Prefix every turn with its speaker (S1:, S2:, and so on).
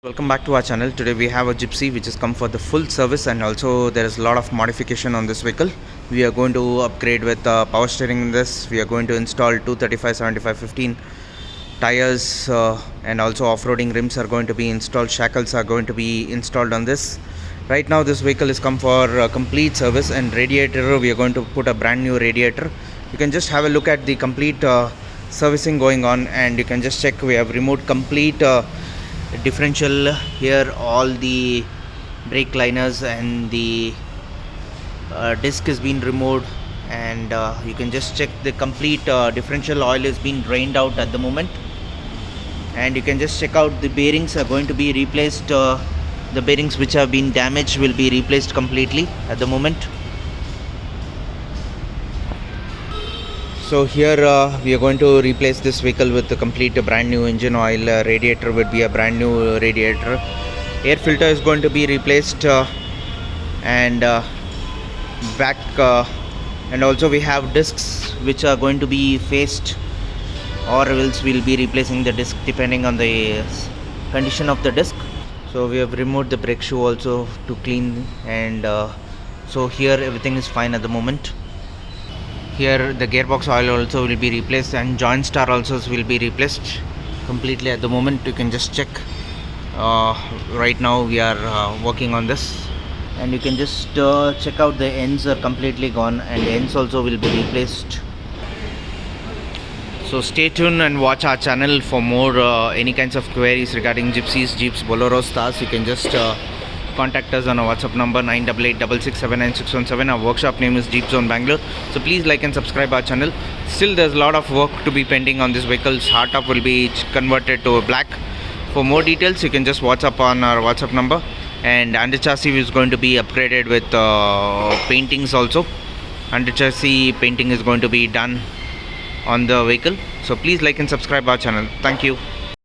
S1: Welcome back to our channel. Today we have a Gypsy which has come for the full service, and also there is a lot of modification on this vehicle. We are going to upgrade with power steering in this. We are going to install 235 75 15 tires, and also off-roading rims are going to be installed. Shackles are going to be installed on this. Right now this vehicle is come for complete service, and radiator we are going to put a brand new radiator. You can just have a look at the complete servicing going on, and you can just check we have removed complete differential here. All the brake liners and the disc has been removed, and you can just check the complete differential oil is being drained out at the moment. And you can just check out the bearings are going to be replaced. The bearings which have been damaged will be replaced completely at the moment. So here we are going to replace this vehicle with a complete brand new engine oil. Radiator would be a brand new radiator. Air filter is going to be replaced, and back and also we have discs which are going to be faced, or else we'll be replacing the disc depending on the condition of the disc. So we have removed the brake shoe also to clean, and so here everything is fine at the moment. Here the gearbox oil also will be replaced, and joint star also will be replaced completely at the moment. You can just check. Right now we are working on this, and you can just check out the ends are completely gone, and ends also will be replaced. So stay tuned and watch our channel for more any kinds of queries regarding Gypsies, Jeeps, Boleros, Stars. You can just contact us on our WhatsApp number 9886679617. Our workshop name is Jeepzone Bangalore. So please like and subscribe our channel. Still there's a lot of work to be pending on this vehicle's hardtop will be converted to black. For more details you can just WhatsApp on our WhatsApp number. And under chassis is going to be upgraded with paintings also. Under chassis painting is going to be done on the vehicle. So please like and subscribe our channel. Thank you.